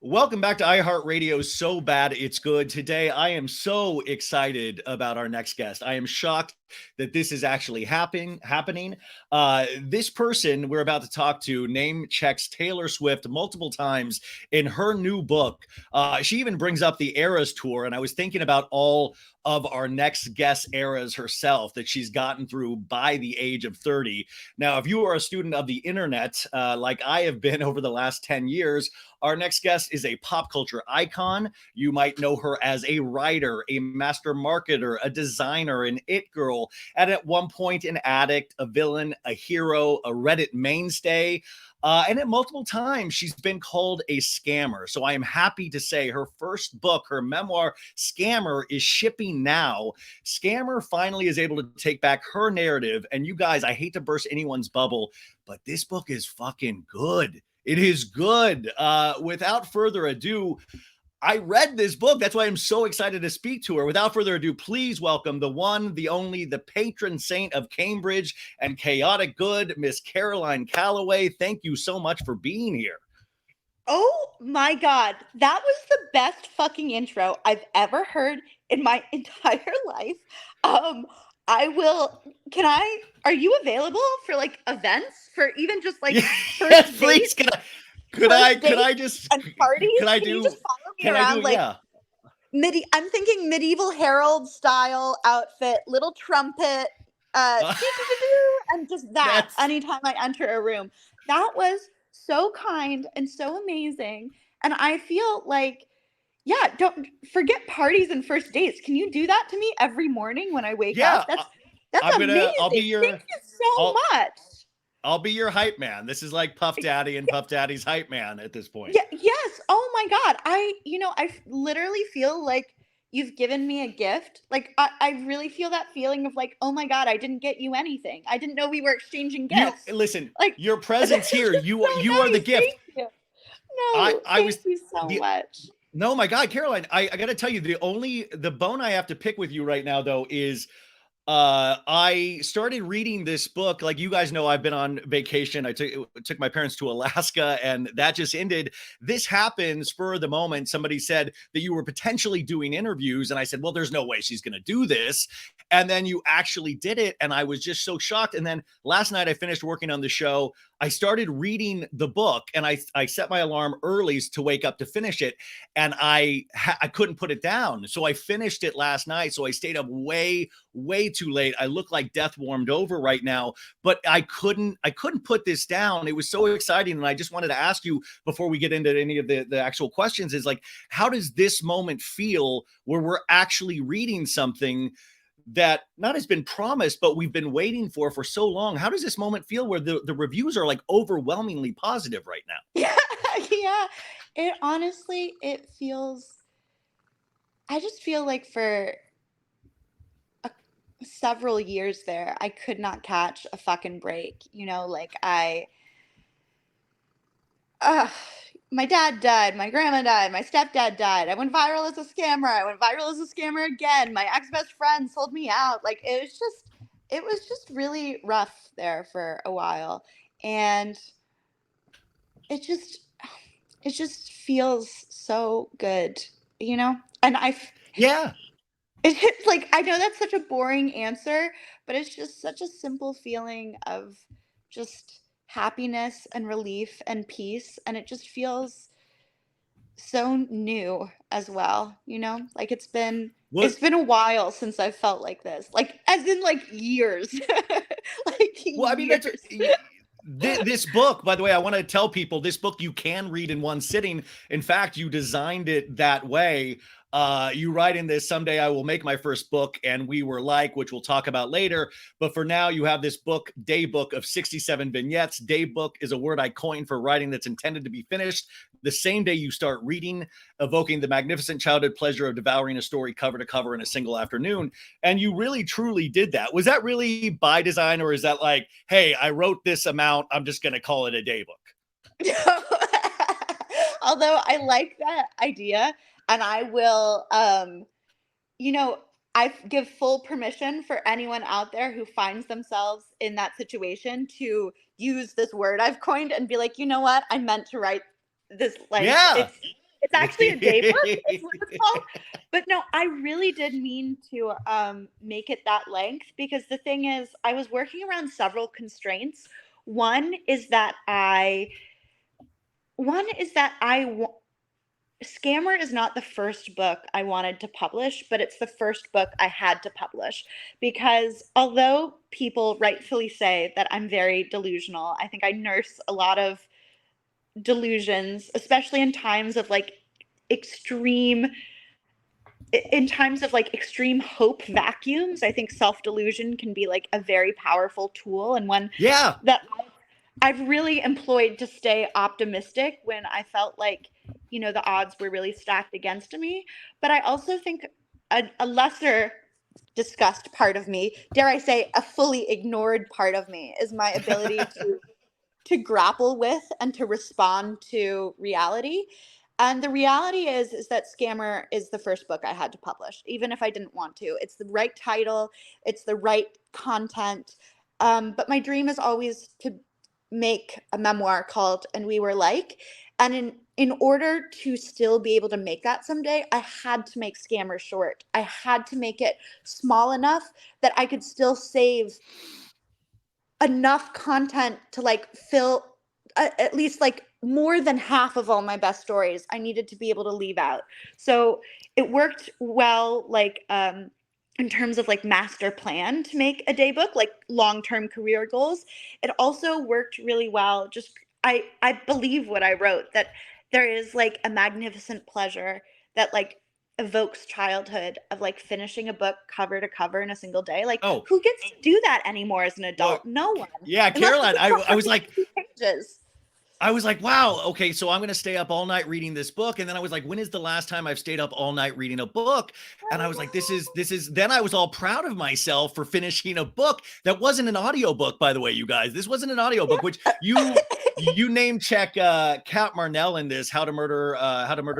Welcome back to iHeartRadio So Bad It's Good. Today, I am so excited about our next guest. I am shocked that this is actually happening. This person we're about to talk to name checks Taylor Swift multiple times in her new book. She even brings up the Eras tour, and I was thinking about all of our next guest eras herself that she's gotten through by the age of 30. Now, if you are a student of the internet, like I have been over the last 10 years, our next guest is a pop culture icon. You might know her as a writer, a master marketer, a designer, an it girl, and at one point an addict, a villain, a hero, a Reddit mainstay. And at multiple times, she's been called a scammer. So I am happy to say her first book, her memoir, Scammer, is shipping now. Scammer finally is able to take back her narrative. And you guys, I hate to burst anyone's bubble, but this book is fucking good. It is good. Without further ado, I read this book. That's why I'm so excited to speak to her. Without further ado, please welcome the one, the only, the patron saint of Cambridge and chaotic good, Miss Caroline Calloway. Thank you so much for being here. Oh my God. That was the best fucking intro I've ever heard in my entire life. Are you available for like events for even just like Yes, please. Could I just and parties? Can you just follow me around like yeah. I'm thinking medieval herald style outfit, little trumpet, and just that anytime I enter a room. That was so kind and so amazing. And I feel like, yeah, don't forget parties and first dates. Can you do that to me every morning when I wake up? That's amazing. Thank you so much. I'll be your hype man. This is like Puff Daddy and Puff Daddy's hype man at this point. Yeah, yes. Oh my God. I literally feel like you've given me a gift. Like I really feel that feeling of like, oh my God, I didn't get you anything. I didn't know we were exchanging gifts. Listen, like your presence here, you are the gift. Thank you. No, thank you so much. No, my God, Caroline, I got to tell you, the bone I have to pick with you right now, though, is I started reading this book. Like you guys know, I've been on vacation. I took my parents to Alaska, and that just ended. This happened spur of the moment. Somebody said that you were potentially doing interviews, and I said, well, there's no way she's going to do this. And then you actually did it, and I was just so shocked. And then last night I finished working on the show. I started reading the book, and I set my alarm early to wake up to finish it, and I couldn't put it down. So I finished it last night. So I stayed up way too late. I look like death warmed over right now, but I couldn't put this down. It was so exciting. And I just wanted to ask you before we get into any of the actual questions is like, how does this moment feel where we're actually reading something that not has been promised, but we've been waiting for so long? How does this moment feel where the reviews are like overwhelmingly positive right now? Yeah. It feels, I just feel like for several years there, I could not catch a fucking break. My dad died, my grandma died, my stepdad died. I went viral as a scammer. I went viral as a scammer again. My ex-best friend sold me out. Like it was just really rough there for a while. And it just feels so good, And Yeah. it's like, I know that's such a boring answer, but it's just such a simple feeling of just happiness and relief and peace. And it just feels so new as well, like it's been a while since I felt like this, like as in like years. Well, I mean, this book, by the way, I want to tell people this book you can read in one sitting. In fact, you designed it that way. You write in this, someday I will make my first book, and we were like, which we'll talk about later. But for now, you have this book, day book of 67 vignettes. Day book is a word I coined for writing that's intended to be finished the same day you start reading, evoking the magnificent childhood pleasure of devouring a story cover to cover in a single afternoon. And you really, truly did that. Was that really by design, or is that like, hey, I wrote this amount, I'm just going to call it a day book? Although I like that idea, and I will, I give full permission for anyone out there who finds themselves in that situation to use this word I've coined and be like, you know what? I meant to write this. Like, yeah. It's actually a day book. It's what it's called. But no, I really did mean to make it that length, because the thing is, I was working around several constraints. One is that Scammer is not the first book I wanted to publish, but it's the first book I had to publish, because although people rightfully say that I'm very delusional, I think I nurse a lot of delusions, especially in times of like extreme hope vacuums. I think self-delusion can be like a very powerful tool, and one that I've really employed to stay optimistic when I felt like, the odds were really stacked against me. But I also think a lesser discussed part of me, dare I say, a fully ignored part of me, is my ability to grapple with and to respond to reality. And the reality is that Scammer is the first book I had to publish, even if I didn't want to. It's the right title, it's the right content. But my dream is always to make a memoir called And We Were Like. And in order to still be able to make that someday, I had to make Scammer short. I had to make it small enough that I could still save enough content to like fill at least like more than half of all my best stories. I needed to be able to leave out. So it worked well, like in terms of like master plan to make a day book, like long-term career goals. It also worked really well. Just I believe what I wrote, that there is like a magnificent pleasure that like evokes childhood of like finishing a book cover to cover in a single day. Like, who gets to do that anymore as an adult? No one. Yeah, Caroline, I was like, pages. I was like, wow, okay, so I'm going to stay up all night reading this book. And then I was like, when is the last time I've stayed up all night reading a book? And I was like, this is, then I was all proud of myself for finishing a book that wasn't an audiobook, by the way, you guys. This wasn't an audiobook, which you name check Kat Marnell in this, How to Murder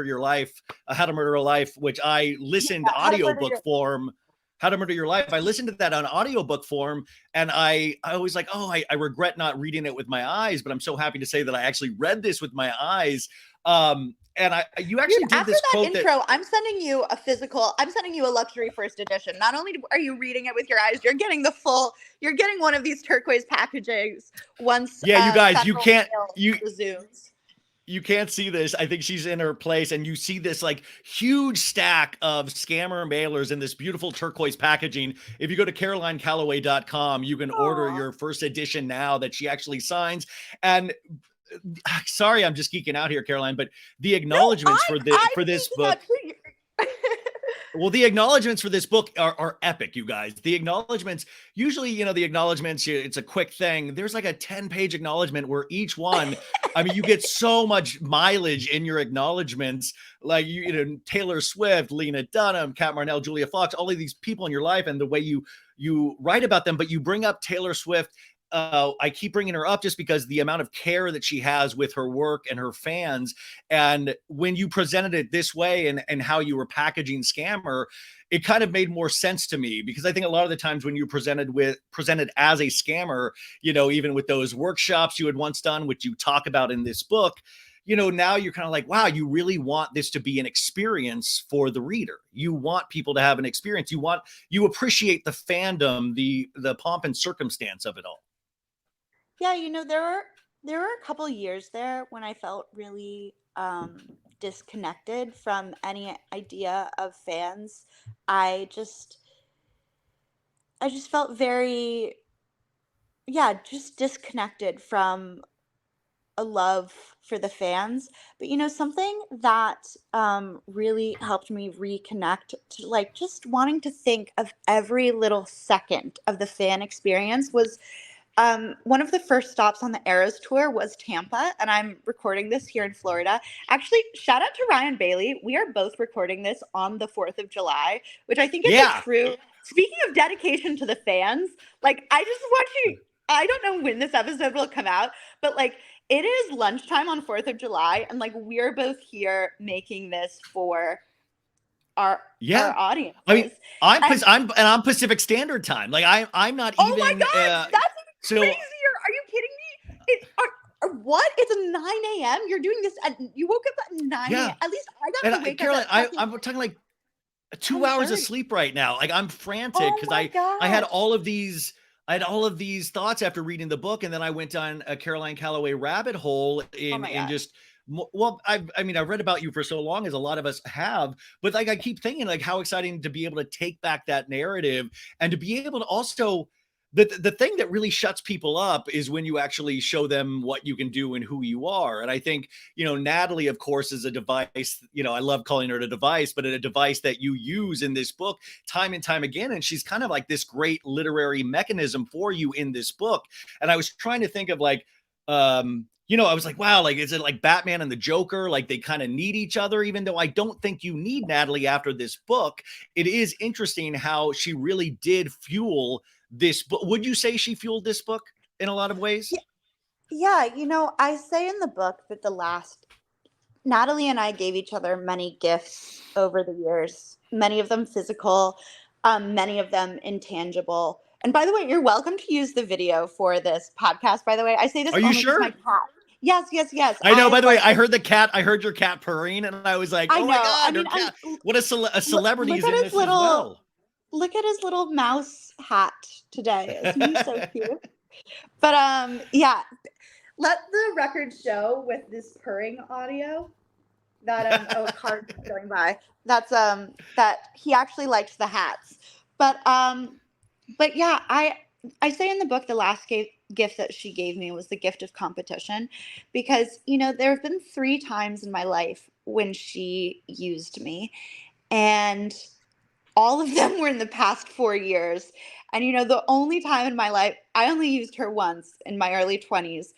Your Life, How to Murder a Life, which I listened audiobook form. How to Murder Your Life. I listened to that on audiobook form, and I was like, oh, I regret not reading it with my eyes, but I'm so happy to say that I actually read this with my eyes. And you actually did this quote intro, I'm sending you a luxury first edition. Not only are you reading it with your eyes, you're getting one of these turquoise packages once. Yeah, you guys, you can't see this. I think she's in her place, and you see this like huge stack of Scammer mailers in this beautiful turquoise packaging. If you go to carolinecalloway.com, you can order your first edition now that she actually signs. And sorry, I'm just geeking out here, Caroline, but the acknowledgments for this book. Well, the acknowledgments for this book are epic, you guys. The acknowledgments, usually, the acknowledgments, it's a quick thing. There's like a 10-page acknowledgement where each one, I mean, you get so much mileage in your acknowledgments. Like, Taylor Swift, Lena Dunham, Kat Marnell, Julia Fox, all of these people in your life and the way you write about them. But you bring up Taylor Swift. I keep bringing her up just because the amount of care that she has with her work and her fans. And when you presented it this way and how you were packaging Scammer, it kind of made more sense to me, because I think a lot of the times when you presented as a scammer, even with those workshops you had once done, which you talk about in this book, now you're kind of like, wow, you really want this to be an experience for the reader. You want people to have an experience. You appreciate the fandom, the pomp and circumstance of it all. Yeah, there were a couple years there when I felt really disconnected from any idea of fans. I just felt very, just disconnected from a love for the fans. But something that really helped me reconnect to like just wanting to think of every little second of the fan experience was one of the first stops on the Eras tour was Tampa, and I'm recording this here in Florida. Actually, shout out to Ryan Bailey. We are both recording this on the 4th of July, which I think is a true. Speaking of dedication to the fans, like I just want you. I don't know when this episode will come out, but like it is lunchtime on 4th of July, and like we're both here making this for our audience. I mean, I'm Pacific Standard Time. Like I'm not even. Oh my God, that's crazier. Are you kidding me? what? It's 9 a.m. You're doing this you woke up at 9 a.m. At least I got to wake Caroline, up at I'm talking like 2 hours of sleep right now. Like I'm frantic because I had all of these thoughts after reading the book, and then I went down a Caroline Calloway rabbit hole in just well, I've read about you for so long, as a lot of us have, but like I keep thinking like how exciting to be able to take back that narrative and to be able to also the thing that really shuts people up is when you actually show them what you can do and who you are. And I think, Natalie, of course, is a device, I love calling her a device, but a device that you use in this book time and time again. And she's kind of like this great literary mechanism for you in this book. And I was trying to think of like, I was like, wow, like, is it like Batman and the Joker? Like they kind of need each other, even though I don't think you need Natalie after this book. It is interesting how she really did fuel this book. Would you say she fueled this book in a lot of ways? Yeah. I say in the book that Natalie and I gave each other many gifts over the years, many of them physical, many of them intangible. And by the way, you're welcome to use the video for this podcast. By the way, I say this Are you only because sure? my cat. Yes. I know. By the way, I heard your cat purring, and I was like, "Oh my god, her cat! What a celebrity is in this as well." Look at his little mouse hat today. Isn't he so cute? But yeah, let the record show with this purring audio that a car going by. That's that he actually likes the hats. But yeah, I say in the book the last gift that she gave me was the gift of competition, because there have been 3 times in my life when she used me, and all of them were in the past 4 years. And the only time in my life, I only used her once in my early 20s,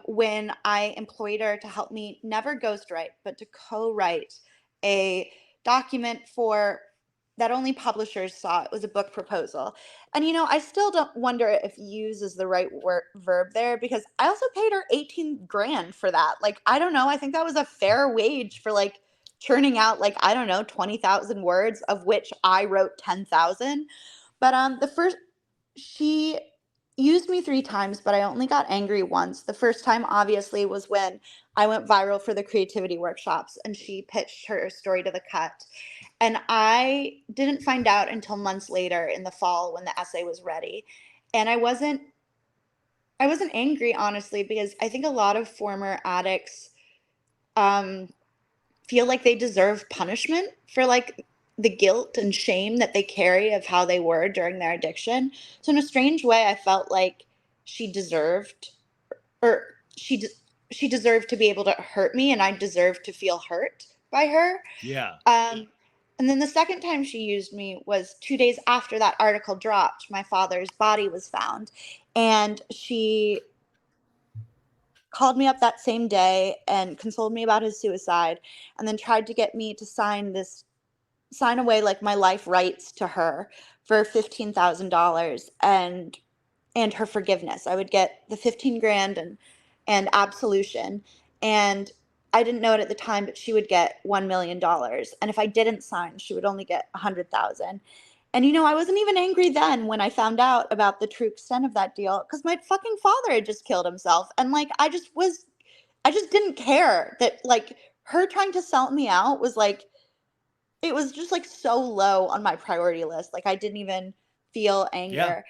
when I employed her to help me never ghostwrite, but to co-write a document that only publishers saw. It was a book proposal. And I still don't wonder if use is the right verb there, because I also paid her 18 grand for that. Like, I don't know. I think that was a fair wage for like churning out, like, I don't know, 20,000 words, of which I wrote 10,000. But she used me 3 times, but I only got angry once. The first time, obviously, was when I went viral for the creativity workshops and she pitched her story to the Cut. And I didn't find out until months later in the fall when the essay was ready. And I wasn't angry, honestly, because I think a lot of former addicts feel like they deserve punishment for like the guilt and shame that they carry of how they were during their addiction. So in a strange way, I felt like she deserved, or she deserved to be able to hurt me, and I deserved to feel hurt by her. Yeah. And then the second time she used me was 2 days after that article dropped. My father's body was found, and she called me up that same day and consoled me about his suicide, and then tried to get me to sign away like my life rights to her for $15,000 and her forgiveness. I would get the 15 grand and absolution. And I didn't know it at the time, but she would get $1 million. And if I didn't sign, she would only get 100,000. And I wasn't even angry then when I found out about the true extent of that deal, because my fucking father had just killed himself. And like, I just didn't care that like her trying to sell me out was like, it was just like so low on my priority list. Like, I didn't even feel anger.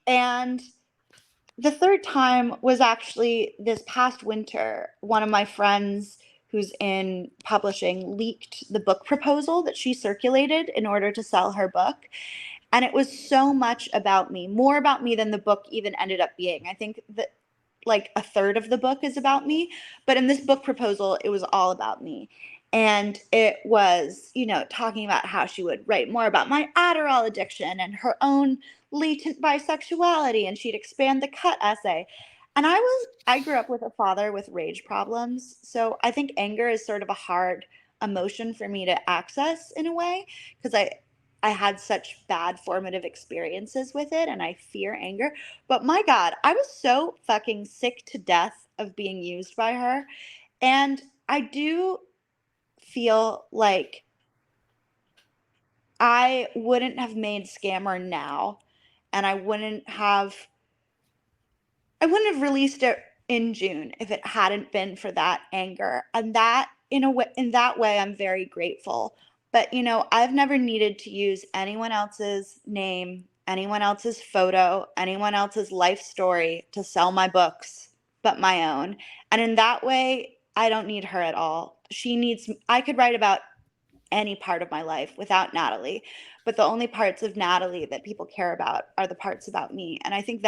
Yeah. And the third time was actually this past winter. One of my friends who's in publishing leaked the book proposal that she circulated in order to sell her book. And it was so much about me, more about me than the book even ended up being. I think that like a third of the book is about me, but in this book proposal, it was all about me. And it was, talking about how she would write more about my Adderall addiction and her own latent bisexuality, and she'd expand the Cut essay. And I grew up with a father with rage problems. So I think anger is sort of a hard emotion for me to access in a way, because I had such bad formative experiences with it, and I fear anger. But my God, I was so fucking sick to death of being used by her. And I do feel like I wouldn't have made Scammer now, and I wouldn't have released it in June if it hadn't been for that anger. And that in that way I'm very grateful. But I've never needed to use anyone else's name, anyone else's photo, anyone else's life story to sell my books but my own. And in that way, I don't need her at all. I could write about any part of my life without Natalie, but the only parts of Natalie that people care about are the parts about me. And I think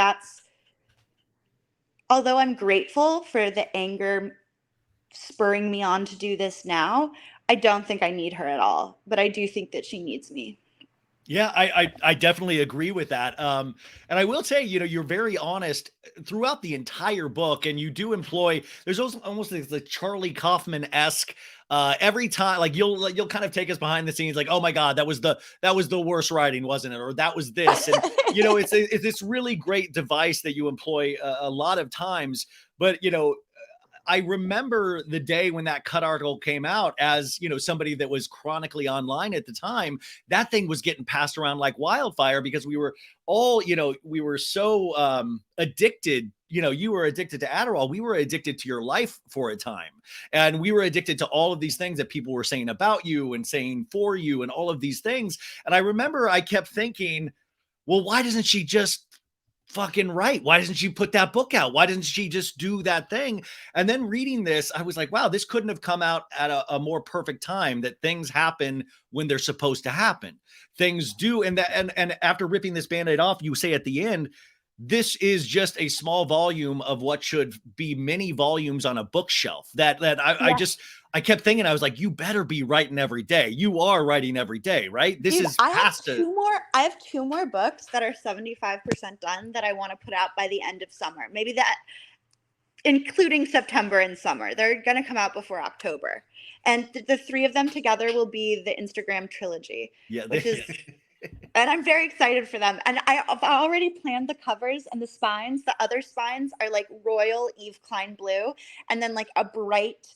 although I'm grateful for the anger spurring me on to do this now, I don't think I need her at all, but I do think that she needs me. Yeah, I definitely agree with that. And I will say, you're very honest throughout the entire book, and you do employ. There's also almost the Charlie Kaufman-esque. Every time, like you'll kind of take us behind the scenes, like, oh my God, that was the worst writing, wasn't it? Or that was this, and it's this really great device that you employ a lot of times. But I remember the day when that cut article came out as, somebody that was chronically online at the time, that thing was getting passed around like wildfire because we were all, we were so addicted. You were addicted to Adderall. We were addicted to your life for a time. And we were addicted to all of these things that people were saying about you and saying for you and all of these things. And I remember I kept thinking, well, why doesn't she just fucking right? Why doesn't she put that book out? Why doesn't she just do that thing? And then reading this, I was like, wow, this couldn't have come out at a more perfect time, that things happen when they're supposed to happen. Things do. And after ripping this Band-Aid off, you say at the end, this is just a small volume of what should be many volumes on a bookshelf. I kept thinking, I was like, you better be writing every day. You are writing every day, right? Dude, I have two more books that are 75% done that I want to put out by the end of summer. Maybe that, including September and summer. They're going to come out before October. And the three of them together will be the Instagram trilogy. Yeah. And I'm very excited for them. And I've already planned the covers and the spines. The other spines are like royal Eve Klein blue, and then like a bright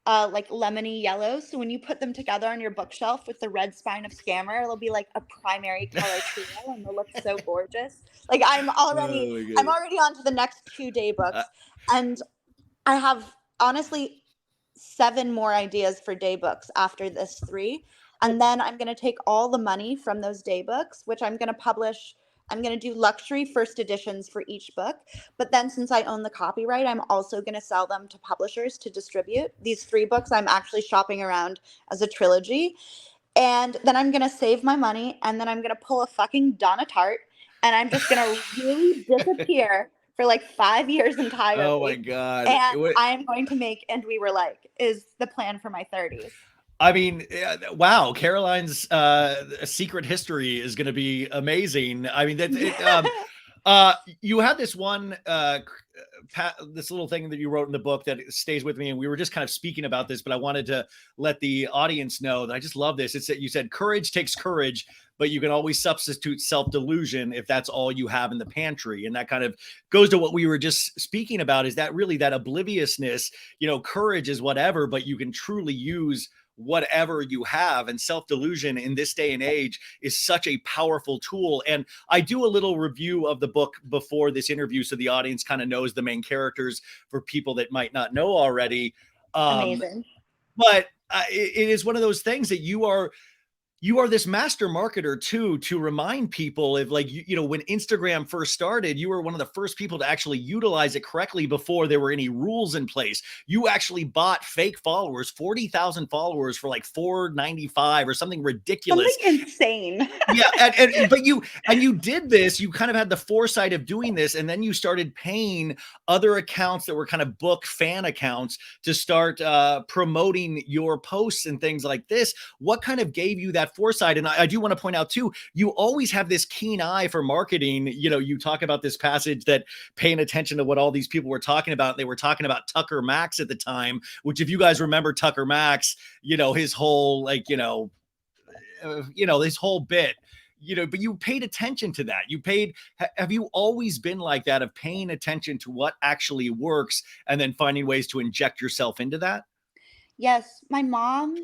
like lemony yellow. So when you put them together on your bookshelf with the red spine of Scammer, it'll be like a primary color trio, and they'll look so gorgeous. Like I'm already on to the next 2 day books, and I have honestly 7 more ideas for day books after this 3. And then I'm going to take all the money from those day books, which I'm going to publish. I'm going to do luxury first editions for each book. But then since I own the copyright, I'm also going to sell them to publishers to distribute. These 3 books I'm actually shopping around as a trilogy. And then I'm going to save my money, and then I'm going to pull a fucking Donna Tartt, and I'm just going to really disappear for like 5 years entirely. Oh my God. And I'm going to make And We Were Like is the plan for my 30s. I mean, wow, Caroline's secret history is going to be amazing. I mean, you had this one, this little thing that you wrote in the book that stays with me, and we were just kind of speaking about this, but I wanted to let the audience know that I just love this. It's that you said courage takes courage, but you can always substitute self-delusion if that's all you have in the pantry. And that kind of goes to what we were just speaking about, is that really that obliviousness, courage is whatever, but you can truly use whatever you have. And self-delusion in this day and age is such a powerful tool. And I do a little review of the book before this interview, so the audience kind of knows the main characters for people that might not know already. Amazing. But it is one of those things that you are this master marketer too, to remind people of, like, when Instagram first started, you were one of the first people to actually utilize it correctly before there were any rules in place. You actually bought fake followers, 40,000 followers for like $4.95 or something ridiculous. Something insane. Yeah. But you did this, you kind of had the foresight of doing this. And then you started paying other accounts that were kind of book fan accounts to start promoting your posts and things like this. What kind of gave you that foresight? And I do want to point out too, you always have this keen eye for marketing. You talk about this passage that paying attention to what all these people were talking about. They were talking about Tucker Max at the time, which, if you guys remember Tucker Max, his whole this whole bit, but you paid attention to that. Have you always been like that, of paying attention to what actually works and then finding ways to inject yourself into that? Yes. My mom,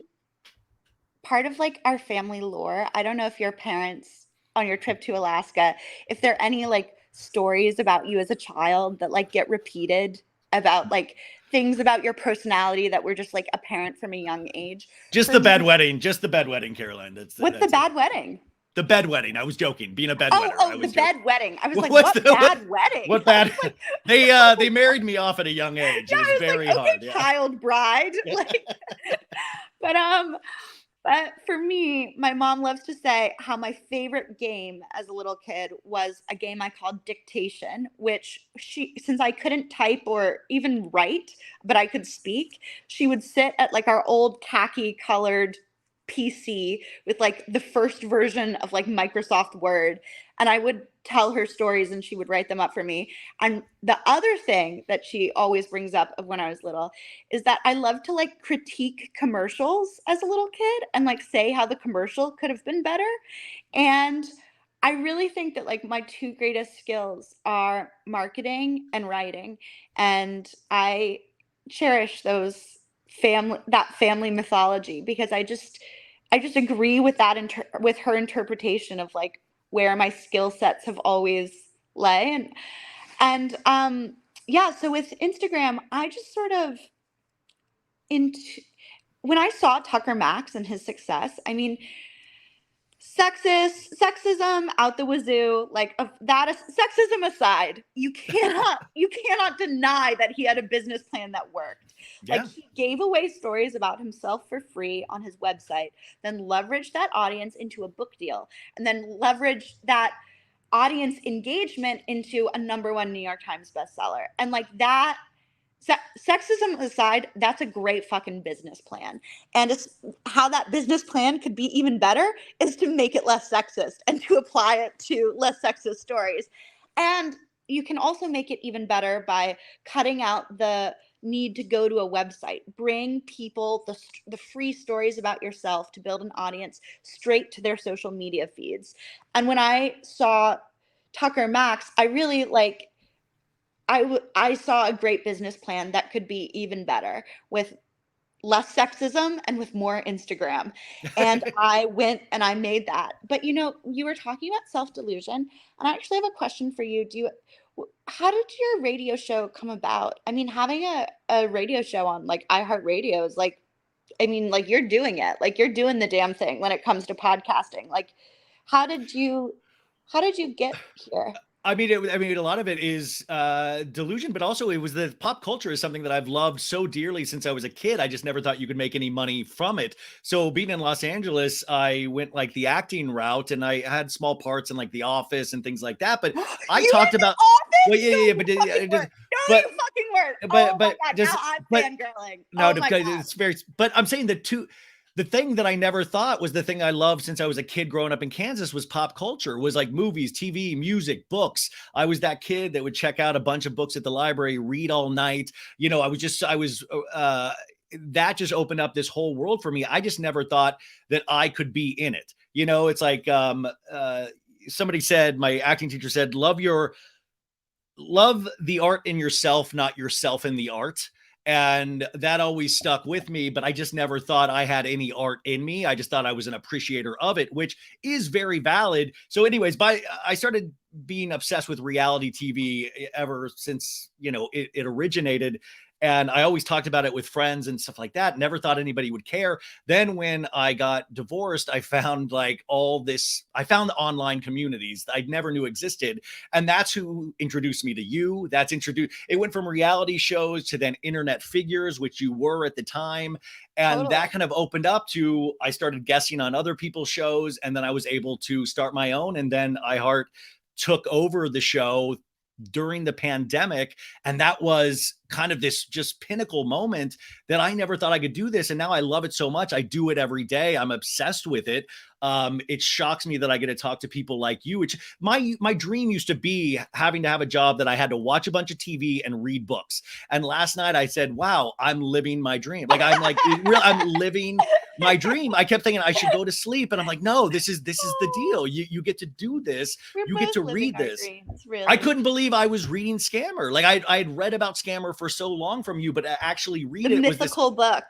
part of like our family lore, I don't know if your parents on your trip to Alaska, if there are any like stories about you as a child that like get repeated about like things about your personality that were just like apparent from a young age. Just the bedwetting, Caroline. What's the bad wedding? The bedwetting. I was joking. Being a bedwetter. The bedwetting. I was like, what bad wedding? What bad? They married me off at a young age. Yeah, it was very like, hard. Okay, child bride. Like, but for me, my mom loves to say how my favorite game as a little kid was a game I called dictation, which since I couldn't type or even write, but I could speak, she would sit at like our old khaki colored PC with like the first version of like Microsoft Word, and I would tell her stories and she would write them up for me. And the other thing that she always brings up of when I was little is that I love to like critique commercials as a little kid and like say how the commercial could have been better. And I really think that like my two greatest skills are marketing and writing, and I cherish that family mythology because I just agree with that with her interpretation of like where my skill sets have always lay. And yeah, so with Instagram, I just sort of when I saw Tucker Max and his success, I mean, sexism out the wazoo, like sexism aside, you cannot deny that he had a business plan that worked. Yeah. Like he gave away stories about himself for free on his website, then leveraged that audience into a book deal, and then leveraged that audience engagement into a #1 New York Times bestseller. And like that, sexism aside, that's a great fucking business plan. And it's how that business plan could be even better is to make it less sexist and to apply it to less sexist stories. And you can also make it even better by cutting out the need to go to a website. Bring people the free stories about yourself to build an audience straight to their social media feeds. And when I saw Tucker Max, I really like I saw a great business plan that could be even better with less sexism and with more Instagram. And I went and I made that. But you know, you were talking about self-delusion, and I actually have a question for you. How did your radio show come about? I mean, having a radio show on like iHeartRadio is like, I mean, like you're doing it. Like you're doing the damn thing when it comes to podcasting. Like how did you get here? I mean, a lot of it is delusion, but also it was the pop culture is something that I've loved so dearly since I was a kid. I just never thought you could make any money from it. So being in Los Angeles, I went like the acting route, and I had small parts in like The Office and things like that. But I talked about, well, yeah, but you fucking word. But just, now I'm fangirling. No, it's very. But I'm saying the thing that I never thought was the thing I loved since I was a kid growing up in Kansas was pop culture, was like movies, TV, music, books. I was that kid that would check out a bunch of books at the library, read all night. You know, that just opened up this whole world for me. I just never thought that I could be in it. You know, it's like somebody said, my acting teacher said, love the art in yourself, not yourself in the art. And that always stuck with me, but I just never thought I had any art in me. I just thought I was an appreciator of it, which is very valid. So anyways, I started being obsessed with reality TV ever since, you know, it originated. And I always talked about it with friends and stuff like that. Never thought anybody would care. Then when I got divorced, I found like I found online communities I never knew existed. And that's who introduced me to you. It went from reality shows to then internet figures, which you were at the time. And totally. That kind of opened up to, I started guessing on other people's shows, and then I was able to start my own. And then iHeart took over the show during the pandemic. And that was kind of this just pinnacle moment that I never thought I could do this. And now I love it so much. I do it every day. I'm obsessed with it. It shocks me that I get to talk to people like you, which my dream used to be having to have a job that I had to watch a bunch of TV and read books. And last night I said, wow, I'm living my dream. I'm living my dream. I kept thinking I should go to sleep. And I'm like, no, this is the deal. You get to do this. You get to read this. Really. I couldn't believe I was reading Scammer. Like I had read about Scammer for so long from you, but to actually read the mythical book.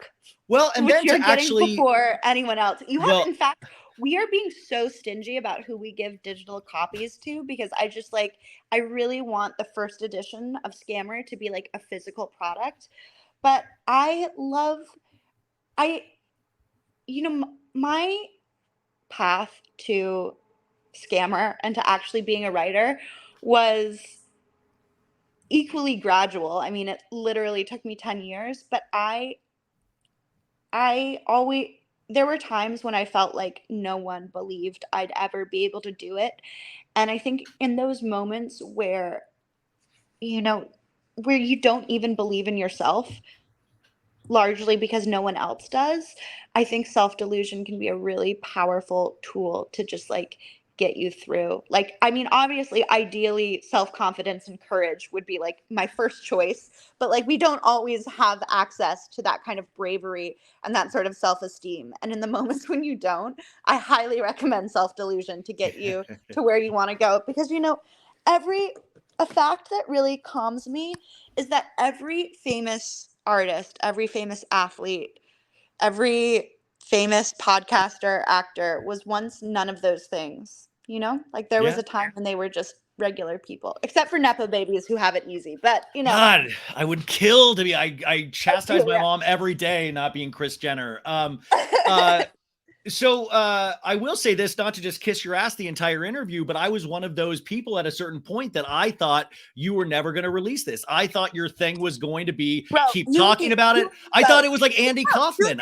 Well, and then to actually before anyone else. You have, in fact, we are being so stingy about who we give digital copies to, because I really want the first edition of Scammer to be like a physical product. But my path to Scammer and to actually being a writer was equally gradual. I mean, it literally took me 10 years, but there were times when I felt like no one believed I'd ever be able to do it. And I think in those moments where you don't even believe in yourself, largely because no one else does, I think self-delusion can be a really powerful tool to just like get you through. Like, I mean, obviously, ideally, self-confidence and courage would be like my first choice, but like we don't always have access to that kind of bravery and that sort of self-esteem. And in the moments when you don't, I highly recommend self-delusion to get you to where you want to go. Because a fact that really calms me is that every famous artist, every famous athlete, every famous podcaster, actor was once none of those things. Like there was a time when they were just regular people, except for Nepo babies who have it easy. But God, I would kill to be. I chastise my mom every day not being Kris Jenner. So I will say this, not to just kiss your ass the entire interview, but I was one of those people at a certain point that I thought you were never going to release this. I thought your thing was going to be keep talking about it. I thought it was like Andy Kaufman.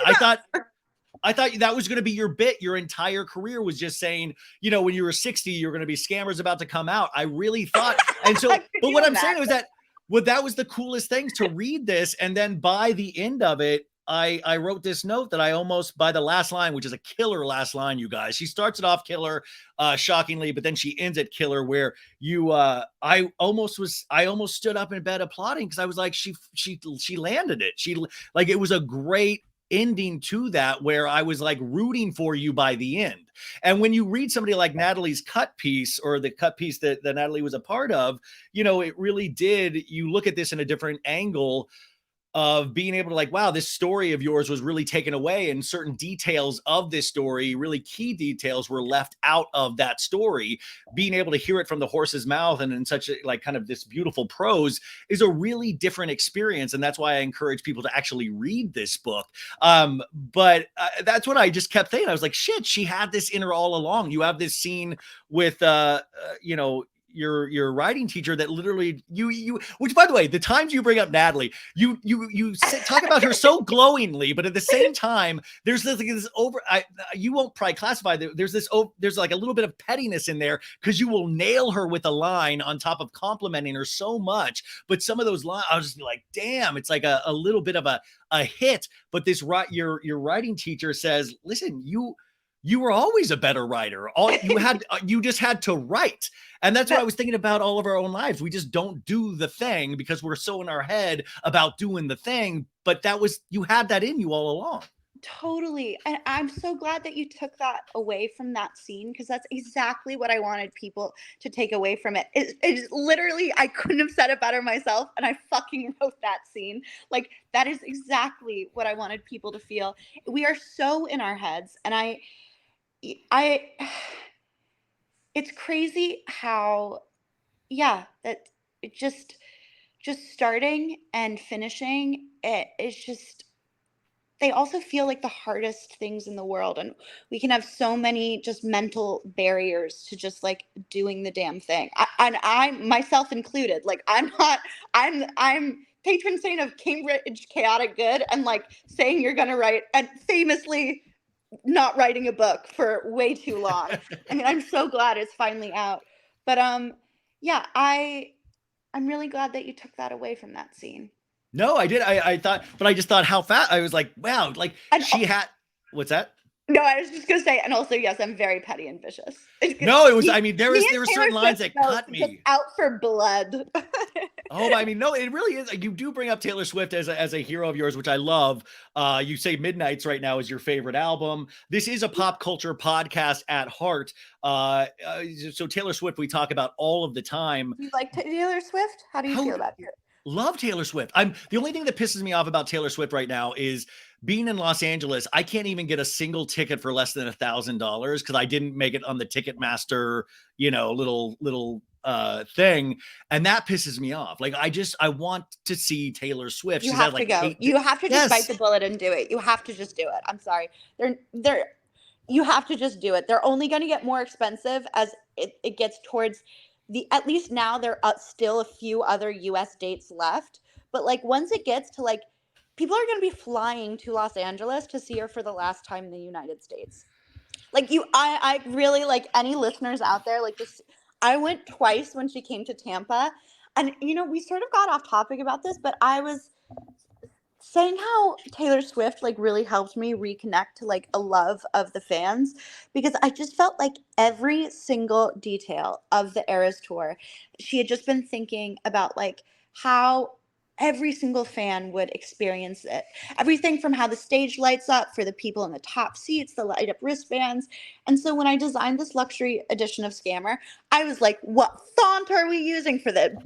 I thought that was going to be your bit. Your entire career was just saying, when you were 60, you're going to be Scammers about to come out. I really thought. And so, but what I'm saying was that was the coolest thing to read this. And then by the end of it, I wrote this note that I almost, by the last line, which is a killer last line, you guys. She starts it off killer, shockingly, but then she ends it killer, where I almost stood up in bed applauding, because I was like, she landed it. It was a great ending to that, where I was like rooting for you by the end. And when you read somebody like Natalie's cut piece, or the cut piece that Natalie was a part of, it really did. You look at this in a different angle of being able to like, wow, this story of yours was really taken away, and certain details of this story, really key details, were left out of that story. Being able to hear it from the horse's mouth and in such a like kind of this beautiful prose is a really different experience. And that's why I encourage people to actually read this book. But that's what I just kept thinking. I was like, shit, she had this in her all along. You have this scene with, your writing teacher that literally which, by the way, the times you bring up Natalie, you talk about her so glowingly, but at the same time, there's this you won't probably classify there's like a little bit of pettiness in there, because you will nail her with a line on top of complimenting her so much. But some of those lines, I'll just be like, damn, it's like a little bit of a hit. But your writing teacher says, listen, you were always a better writer. You just had to write. And that's what I was thinking about all of our own lives. We just don't do the thing because we're so in our head about doing the thing. But you had that in you all along. Totally. And I'm so glad that you took that away from that scene, because that's exactly what I wanted people to take away from it. It's literally, I couldn't have said it better myself, and I fucking wrote that scene. Like, that is exactly what I wanted people to feel. We are so in our heads, and it's crazy how, that it just starting and finishing it's just, they also feel like the hardest things in the world. And we can have so many just mental barriers to just like doing the damn thing. I myself included, like I'm patron saint of Cambridge chaotic good, and like saying you're going to write, and famously not writing a book for way too long. I mean, I'm so glad it's finally out. But I'm really glad that you took that away from that scene. No, I did. I thought, but I just thought how fast. I was like, wow, like she had. What's that? No, I was just gonna say, and also, yes, I'm very petty and vicious. No, it was. I mean, there were certain lines that cut me. Out for blood. Oh, I mean, no, it really is. You do bring up Taylor Swift as a hero of yours, which I love. You say Midnights right now is your favorite album. This is a pop culture podcast at heart. So Taylor Swift, we talk about all of the time. You like Taylor Swift? How do you feel about it? Love Taylor Swift. The only thing that pisses me off about Taylor Swift right now is being in Los Angeles, I can't even get a single ticket for less than $1,000 because I didn't make it on the Ticketmaster, little thing, and that pisses me off. Like I want to see Taylor Swift. You She's at have to like go. eight. You have to just bite Yes. the bullet and do it. You have to just do it. I'm sorry. They're you have to just do it. They're only going to get more expensive as it gets towards at least now there are still a few other US dates left, but like once it gets to like people are going to be flying to Los Angeles to see her for the last time in the United States. Like I really like any listeners out there like this. I went twice when she came to Tampa, and we sort of got off topic about this, but I was saying how Taylor Swift like really helped me reconnect to like a love of the fans, because I just felt like every single detail of the Eras tour, she had just been thinking about like how every single fan would experience it. Everything from how the stage lights up for the people in the top seats, the light up wristbands. And so when I designed this luxury edition of Scammer, I was like, what font are we using for the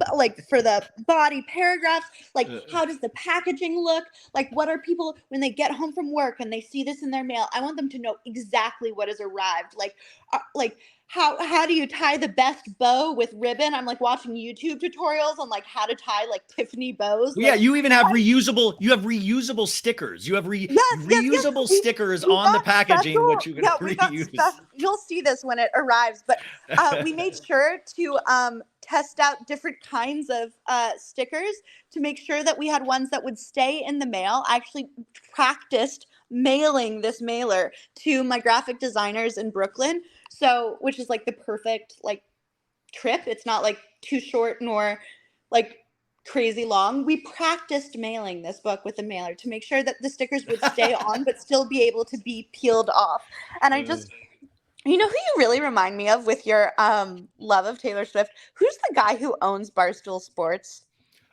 body paragraphs? Like, how does the packaging look? Like, what are people when they get home from work and they see this in their mail? I want them to know exactly what has arrived. Like how do you tie the best bow with ribbon? I'm like watching YouTube tutorials on like how to tie like Tiffany bows. Well, yeah, you even have reusable stickers. You have reusable stickers on the packaging, which you can reuse. You'll see this when it arrives, but we made sure to test out different kinds of stickers to make sure that we had ones that would stay in the mail. I actually practiced mailing this mailer to my graphic designers in Brooklyn, which is like the perfect like trip. It's not like too short nor like crazy long. We practiced mailing this book with a mailer to make sure that the stickers would stay on but still be able to be peeled off. And I just who you really remind me of with your love of Taylor Swift? Who's the guy who owns Barstool Sports?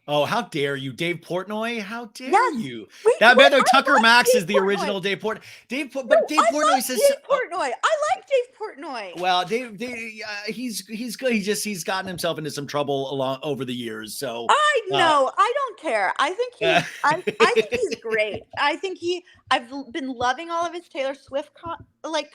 Oh, how dare you, Dave Portnoy? How dare you? Wait, that better Tucker Max is the original Dave Portnoy. Dave Portnoy says Dave Portnoy. I like Dave Portnoy. Well, he's good. He's gotten himself into some trouble over the years. So I know. I don't care. I think I think he's great. I've been loving all of his Taylor Swift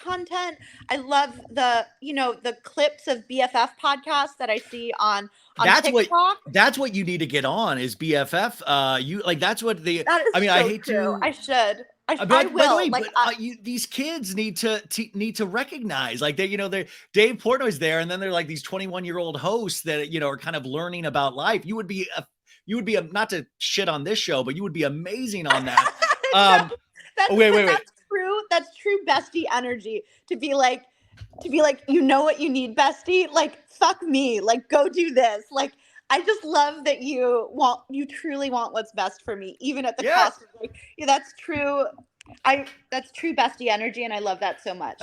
content. I love the clips of BFF podcasts that I see on TikTok. That's what you need to get on is BFF. That's what the. That is I hate true. to. I should. I will. By the way, these kids need to recognize like they Dave Portnoy's there, and then they're like these 21-year-old hosts that are kind of learning about life. You would be not to shit on this show, but you would be amazing on that. Wait. That's true. That's true bestie energy to be like, you know what you need, bestie? Like, fuck me. Like, go do this. Like, I just love that you truly want what's best for me, even at the cost of like, that's true. That's true bestie energy, and I love that so much.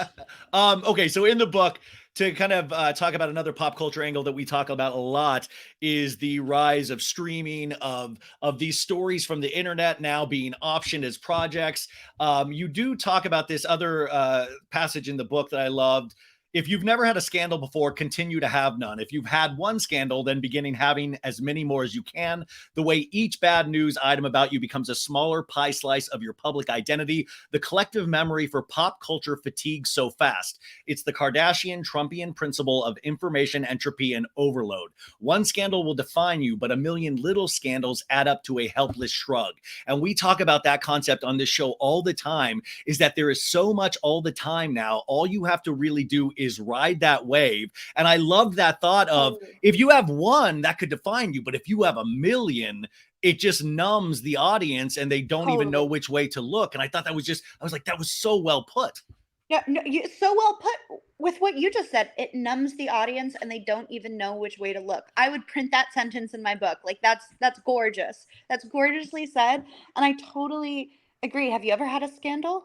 Okay, so in the book, to kind of talk about another pop culture angle that we talk about a lot is the rise of streaming of these stories from the internet now being optioned as projects. You do talk about this other passage in the book that I loved. If you've never had a scandal before, continue to have none. If you've had one scandal, then beginning having as many more as you can. The way each bad news item about you becomes a smaller pie slice of your public identity. The collective memory for pop culture fatigues so fast. It's the Kardashian Trumpian principle of information entropy and overload. One scandal will define you, but a million little scandals add up to a helpless shrug. And we talk about that concept on this show all the time, is that there is so much all the time now. All you have to really do is ride that wave. And I love that thought of if you have one, that could define you. But if you have a million, it just numbs the audience and they don't even know which way to look. And I thought that was that was so well put. Yeah, no, so well put with what you just said. It numbs the audience and they don't even know which way to look. I would print that sentence in my book. Like that's gorgeous. That's gorgeously said. And I totally agree. Have you ever had a scandal?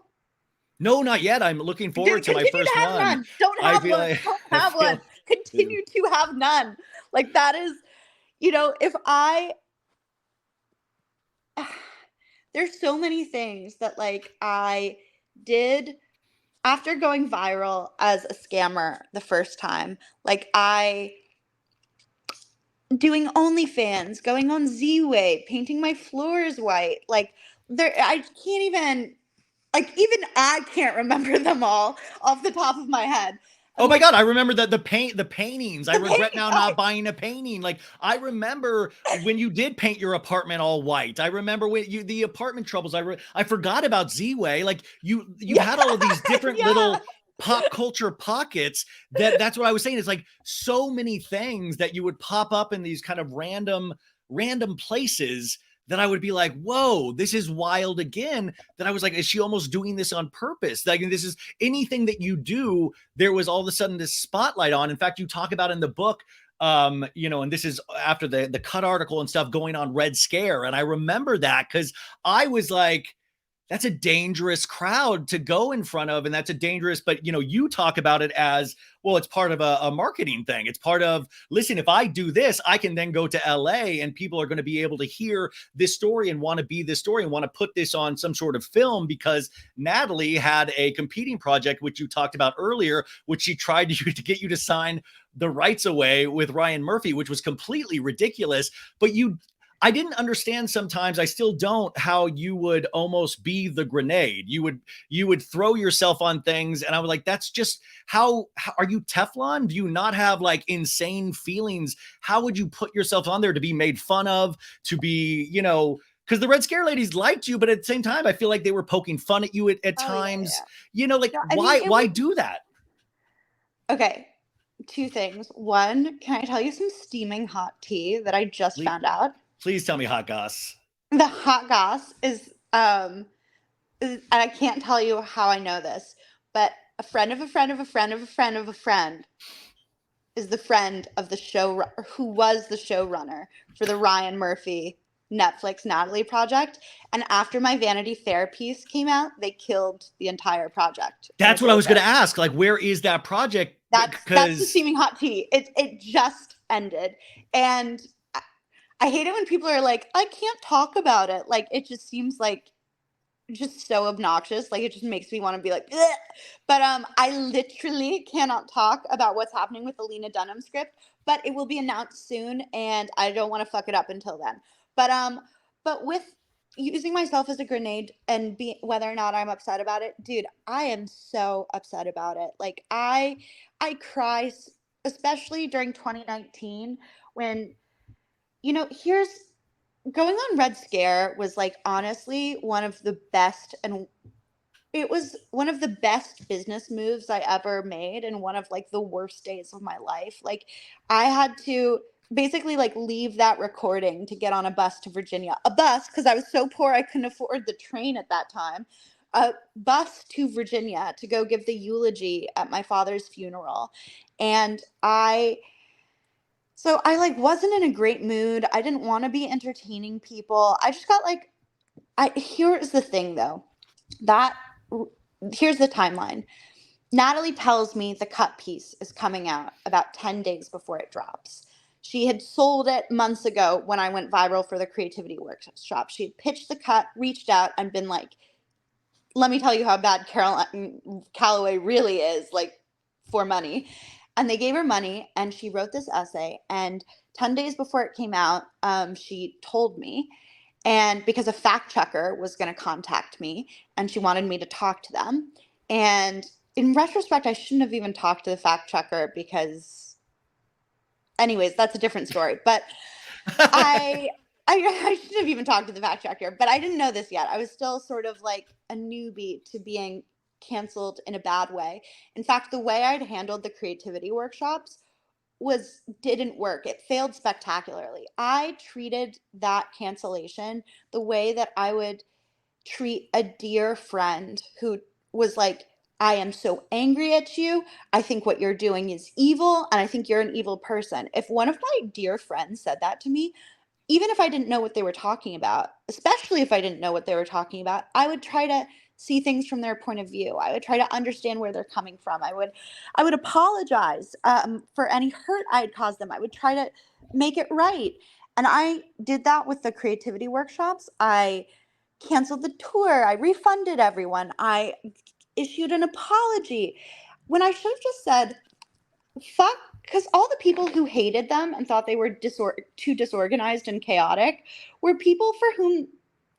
No, not yet. I'm looking forward to my first one. None. Don't have one. Don't have one. Continue to have none. Like that is, if there's so many things that like I did after going viral as a scammer the first time. Like doing OnlyFans, going on Z-Way, painting my floors white. Like I can't even Like, even I can't remember them all off the top of my head. Oh my God, I remember the paintings. I regret now not buying a painting. Like, I remember when you did paint your apartment all white. I remember when the apartment troubles. I forgot about Z-Way. Like, you had all of these different little pop culture pockets. That's what I was saying. It's like so many things that you would pop up in these kind of random places that I would be like, whoa, this is wild again. That I was like, is she almost doing this on purpose? Like, this is anything that you do, there was all of a sudden this spotlight on. In fact, you talk about in the book, you know, and this is after the cut article and stuff going on Red Scare. And I remember that because I was like, that's a dangerous crowd to go in front of. And that's a dangerous, but you know, you talk about it as, well, it's part of a marketing thing. It's part of, listen, if I do this, I can then go to LA and people are going to be able to hear this story and want to be this story and want to put this on some sort of film, because Natalie had a competing project, which you talked about earlier, which she tried to get you to sign the rights away with Ryan Murphy, which was completely ridiculous. But I didn't understand sometimes, I still don't, how you would almost be the grenade. You would throw yourself on things. And I was like, that's just how are you Teflon? Do you not have like insane feelings? How would you put yourself on there to be made fun of, to be, you know, because the Red Scare ladies liked you, but at the same time, I feel like they were poking fun at you at times, you know, like, no, why do that? Okay. 2 things. One, can I tell you some steaming hot tea that I just found out? Please tell me hot goss. The hot goss is, and I can't tell you how I know this, but a friend of a friend of a friend of a friend of a friend is the friend of the show, who was the showrunner for the Ryan Murphy Netflix Natalie project. And after my Vanity Fair piece came out, they killed the entire project. That's what I was going to ask. Like, where is that project? That's the steaming hot tea. It just ended. And I hate it when people are like, I can't talk about it. Like, it just seems like just so obnoxious. Like, it just makes me want to be like, bleh. But I literally cannot talk about what's happening with the Lena Dunham script, but it will be announced soon, and I don't want to fuck it up until then. But with using myself as a grenade and whether or not I'm upset about it, dude, I am so upset about it. Like, I cry, especially during 2019 when, you know, here's going on Red Scare was like honestly one of the best, and it was one of the best business moves I ever made, and one of like the worst days of my life. Like, I had to basically like leave that recording to get on a bus to Virginia, because I was so poor I couldn't afford the train at that time, a bus to Virginia to go give the eulogy at my father's funeral. And so I like wasn't in a great mood. I didn't want to be entertaining people. I just got like, here's the thing though, here's the timeline. Natalie tells me the cut piece is coming out about 10 days before it drops. She had sold it months ago when I went viral for the creativity workshop. She had pitched the cut, reached out, and been like, let me tell you how bad Calloway really is, like, for money. And they gave her money, and she wrote this essay. And 10 days before it came out, she told me, and because a fact checker was going to contact me, and she wanted me to talk to them. And in retrospect, I shouldn't have even talked to the fact checker because, anyways, that's a different story. But I shouldn't have even talked to the fact checker, but I didn't know this yet. I was still sort of like a newbie to being canceled in a bad way. In fact, the way I'd handled the creativity workshops didn't work. It failed spectacularly. I treated that cancellation the way that I would treat a dear friend who was like, I am so angry at you. I think what you're doing is evil, and I think you're an evil person. If one of my dear friends said that to me, even if I didn't know what they were talking about, especially if I didn't know what they were talking about, I would try to see things from their point of view. I would try to understand where they're coming from. I would apologize for any hurt I had caused them. I would try to make it right. And I did that with the creativity workshops. I canceled the tour. I refunded everyone. I issued an apology when I should have just said, fuck, because all the people who hated them and thought they were too disorganized and chaotic were people for whom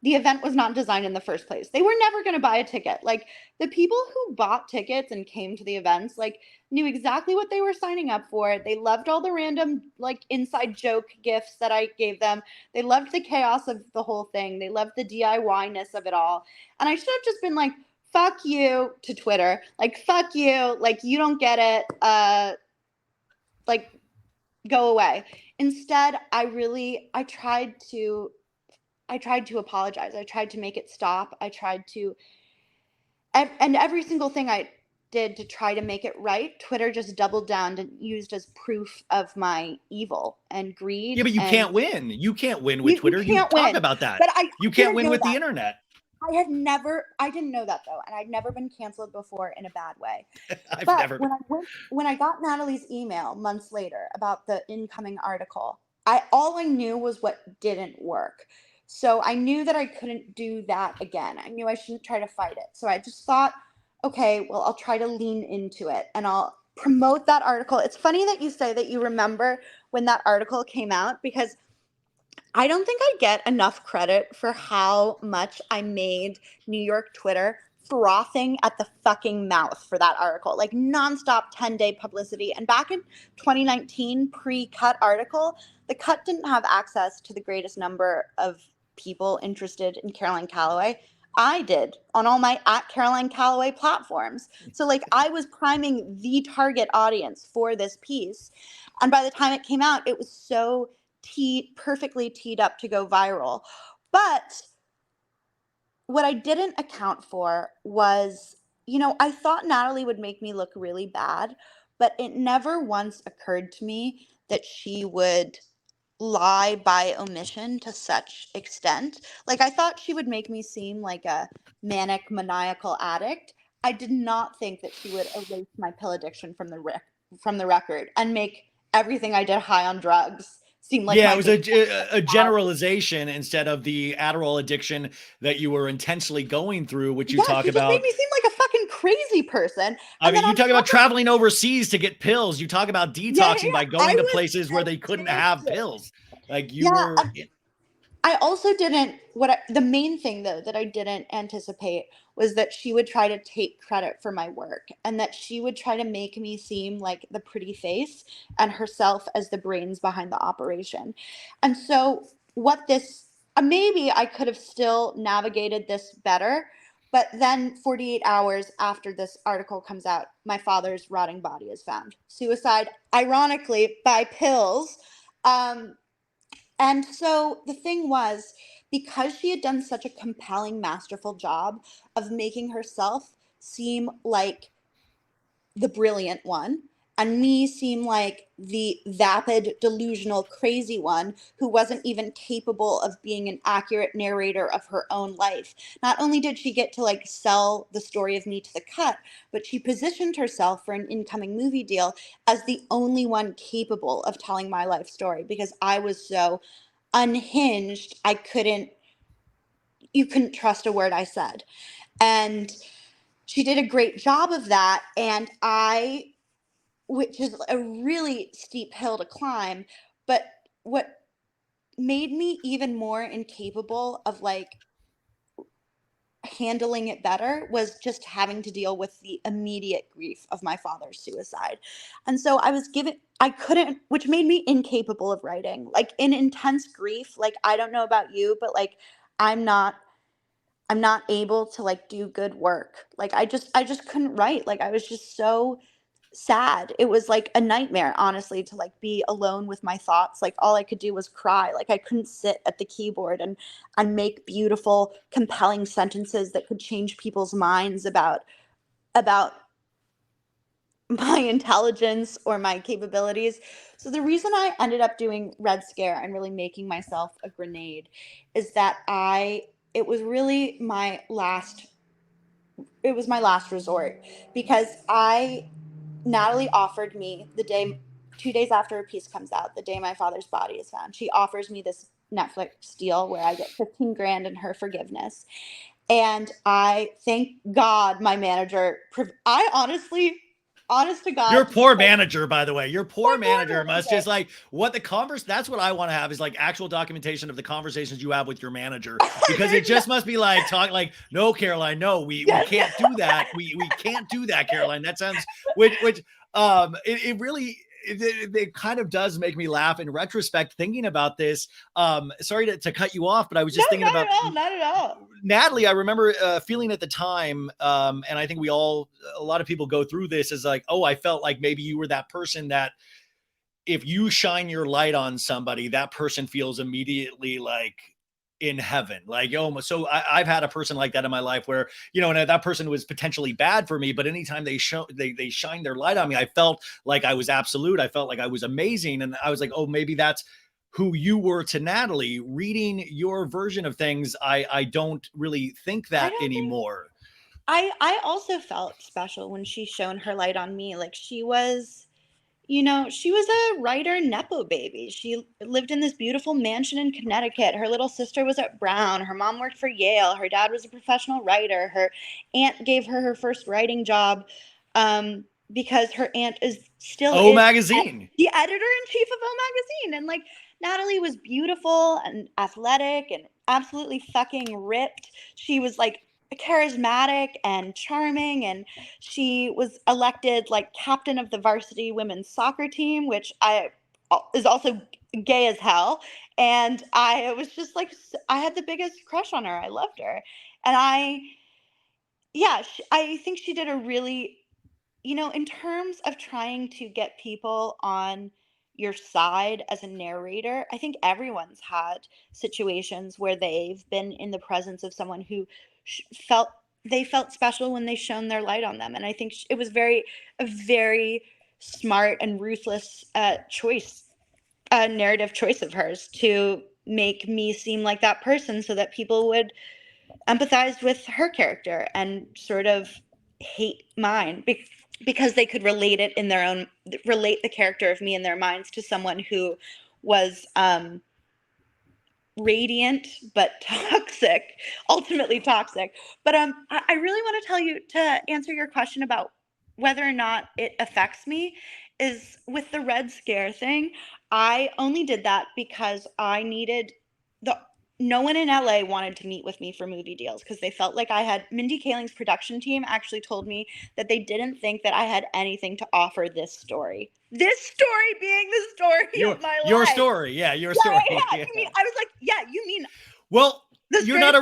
the event was not designed in the first place. They were never going to buy a ticket. Like, the people who bought tickets and came to the events, like, knew exactly what they were signing up for. They loved all the random, like, inside joke gifts that I gave them. They loved the chaos of the whole thing. They loved the DIY-ness of it all. And I should have just been like, fuck you to Twitter. Like, fuck you. Like, you don't get it. Like, go away. Instead, I tried to apologize. I tried to make it stop. And every single thing I did to try to make it right, Twitter just doubled down and used as proof of my evil and greed. Yeah, but you can't win. You can't win with Twitter. You talk about that. But you can't win with the internet. I didn't know that though. And I'd never been canceled before in a bad way. When I got Natalie's email months later about the incoming article, all I knew was what didn't work. So I knew that I couldn't do that again. I knew I shouldn't try to fight it. So I just thought, okay, well, I'll try to lean into it and I'll promote that article. It's funny that you say that you remember when that article came out, because I don't think I get enough credit for how much I made New York Twitter frothing at the fucking mouth for that article, like nonstop 10-day publicity. And back in 2019, pre-cut article, the cut didn't have access to the greatest number of people interested in Caroline Calloway. I did on all my @Caroline Calloway platforms. So like I was priming the target audience for this piece. And by the time it came out, it was so perfectly teed up to go viral. But what I didn't account for was, I thought Natalie would make me look really bad, but it never once occurred to me that she would lie by omission to such extent. Like, I thought she would make me seem like a manic, maniacal addict. I did not think that she would erase my pill addiction from the record and make everything I did high on drugs seem like it was a generalization instead of the Adderall addiction that you were intensely going through, which you talk about. Made me seem like a fucking crazy person. I mean, you talk about traveling overseas to get pills. You talk about detoxing by going to places where they couldn't have pills. Like you were. I also the main thing though that I didn't anticipate was that she would try to take credit for my work and that she would try to make me seem like the pretty face and herself as the brains behind the operation. And so maybe I could have still navigated this better, but then 48 hours after this article comes out, my father's rotting body is found. Suicide, ironically, by pills. And so the thing was, because she had done such a compelling, masterful job of making herself seem like the brilliant one, and me seem like the vapid, delusional, crazy one who wasn't even capable of being an accurate narrator of her own life. Not only did she get to like sell the story of me to the cut, but she positioned herself for an incoming movie deal as the only one capable of telling my life story, because I was so unhinged, you couldn't trust a word I said. And she did a great job of that. And which is a really steep hill to climb, but what made me even more incapable of like handling it better was just having to deal with the immediate grief of my father's suicide. And so which made me incapable of writing, like in intense grief. Like, I don't know about you, but like, I'm not able to like do good work. Like I just couldn't write. Like I was just so sad. It was like a nightmare, honestly, to like be alone with my thoughts. Like all I could do was cry. Like I couldn't sit at the keyboard and make beautiful, compelling sentences that could change people's minds about my intelligence or my capabilities. So the reason I ended up doing Red Scare and really making myself a grenade is that it was really my last resort, because Natalie offered me 2 days after a piece comes out, the day my father's body is found, she offers me this Netflix deal where I get 15 grand and her forgiveness. And I thank God my manager, I honestly Honest to God. Your poor manager, by the way, your poor manager must just like what the converse. That's what I want to have is like actual documentation of the conversations you have with your manager, because it just must be like talk like, no, Caroline, no, we can't do that. We can't do that, Caroline. That sounds which it really. It kind of does make me laugh in retrospect thinking about this. Sorry to cut you off, but I was just thinking about not at all. Natalie. I remember feeling at the time, and I think a lot of people go through this, is like, oh, I felt like maybe you were that person that if you shine your light on somebody, that person feels immediately like in heaven, like almost. So I've had a person like that in my life where, and that person was potentially bad for me, but anytime they shine their light on me, I felt like I was absolute. I felt like I was amazing. And I was like, oh, maybe that's who you were to Natalie. Reading your version of things, I don't really think that anymore. I also felt special when she shone her light on me. Like she was a writer Nepo baby. She lived in this beautiful mansion in Connecticut. Her little sister was at Brown. Her mom worked for Yale. Her dad was a professional writer. Her aunt gave her first writing job because her aunt is still O Magazine, the editor-in-chief of O Magazine. And like Natalie was beautiful and athletic and absolutely fucking ripped. She was like charismatic and charming, and she was elected like captain of the varsity women's soccer team, which is also gay as hell. And I was just like, I had the biggest crush on her. I loved her. And I think she did a really, in terms of trying to get people on your side as a narrator, I think everyone's had situations where they've been in the presence of someone who felt special when they shone their light on them. And I think it was a very smart and ruthless narrative choice of hers to make me seem like that person so that people would empathize with her character and sort of hate mine because they could relate the character of me in their minds to someone who was radiant but toxic, ultimately toxic. But I really want to answer your question about whether or not it affects me. Is with the Red Scare thing, I only did that because I needed no one in LA wanted to meet with me for movie deals because they felt like Mindy Kaling's production team actually told me that they didn't think that I had anything to offer this story. This story being the story of my life. Your story. Yeah, your story. Yeah. I was like, you mean. Well, you're not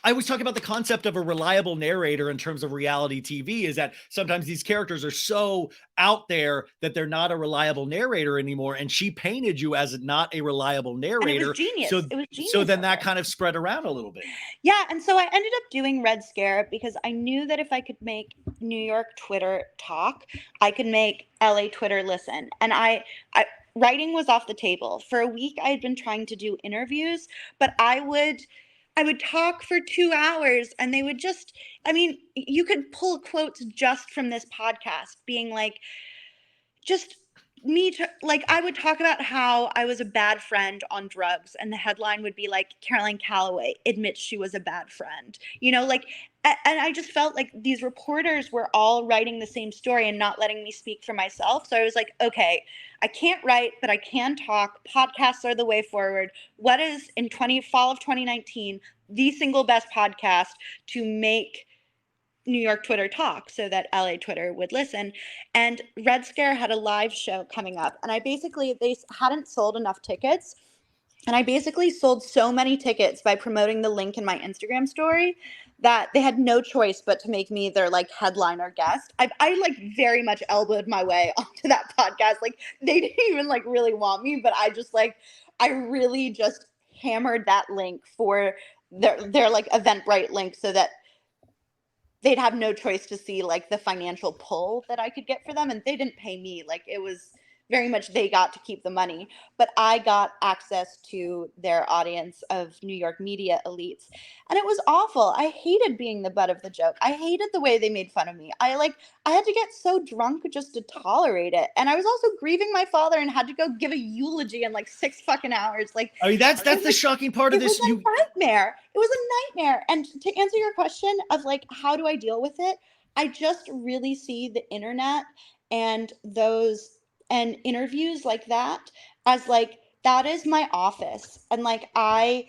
I was talking about the concept of a reliable narrator in terms of reality TV, is that sometimes these characters are so out there that they're not a reliable narrator anymore. And she painted you as not a reliable narrator. And it was genius. It was genius. So then that kind of spread around a little bit. Yeah. And so I ended up doing Red Scare because I knew that if I could make New York Twitter talk, I could make LA Twitter listen. And writing was off the table. For a week, I had been trying to do interviews, but I would talk for 2 hours and they would just, you could pull quotes just from this podcast being like, just I would talk about how I was a bad friend on drugs, and the headline would be like, Caroline Calloway admits she was a bad friend, and I just felt like these reporters were all writing the same story and not letting me speak for myself. So I was like, okay, I can't write, but I can talk. Podcasts are the way forward. What is in fall of 2019, the single best podcast to make New York Twitter talk so that LA Twitter would listen? And Red Scare had a live show coming up, and they hadn't sold enough tickets, and I basically sold so many tickets by promoting the link in my Instagram story that they had no choice but to make me their headliner guest. I very much elbowed my way onto that podcast. They didn't even really want me, but I really just hammered that link for their Eventbrite link so that they'd have no choice to see the financial pull that I could get for them. And they didn't pay me. It was very much they got to keep the money, but I got access to their audience of New York media elites. And it was awful. I hated being the butt of the joke. I hated the way they made fun of me. I had to get so drunk just to tolerate it. And I was also grieving my father and had to go give a eulogy in 6 fucking hours. That's the shocking part of this. Nightmare. It was a nightmare. And to answer your question of how do I deal with it? I just really see the internet and those and interviews like that as like that is my office. And like I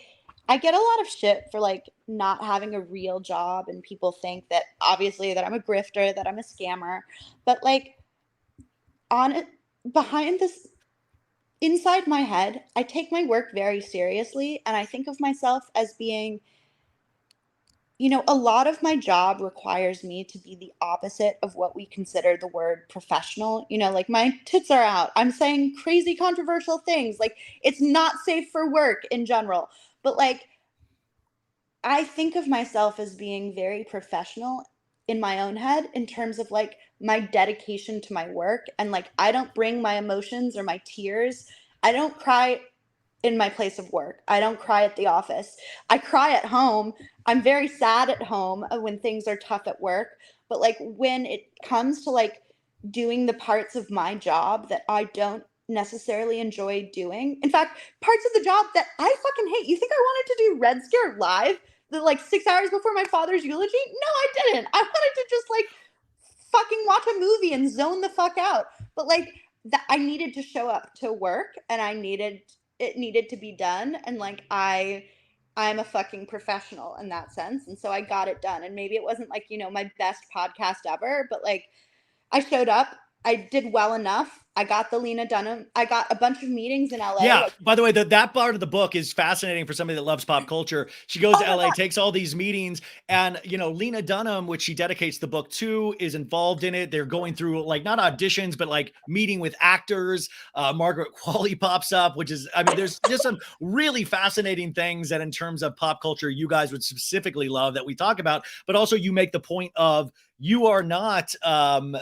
get a lot of shit for like not having a real job, and people think that obviously that I'm a grifter, that I'm a scammer. But like on it, behind this, inside my head, I take my work very seriously, and I think of myself as being, a lot of my job requires me to be the opposite of what we consider the word professional. Like my tits are out. I'm saying crazy controversial things. Like it's not safe for work in general. But like I think of myself as being very professional in my own head in terms of like my dedication to my work, and like I don't bring my emotions or my tears. I don't cry in my place of work. I don't cry at the office. I cry at home. I'm very sad at home when things are tough at work. But like when it comes to like doing the parts of my job that I don't necessarily enjoy doing, in fact, parts of the job that I fucking hate. You think I wanted to do Red Scare live the like 6 hours before my father's eulogy? No, I didn't. I wanted to just like fucking watch a movie and zone the fuck out. But like that, I needed to show up to work, and it needed to be done, and like I'm a fucking professional in that sense, and so I got it done. And maybe it wasn't like my best podcast ever, but like I showed up, I did well enough. I got the Lena Dunham. I got a bunch of meetings in LA. Yeah. Like, by the way, that part of the book is fascinating for somebody that loves pop culture. She goes to LA, takes all these meetings, and Lena Dunham, which she dedicates the book to, is involved in it. They're going through like not auditions, but like meeting with actors. Margaret Qualley pops up, which is, I mean, there's just some really fascinating things that in terms of pop culture, you guys would specifically love that we talk about. But also you make the point of you are not Anna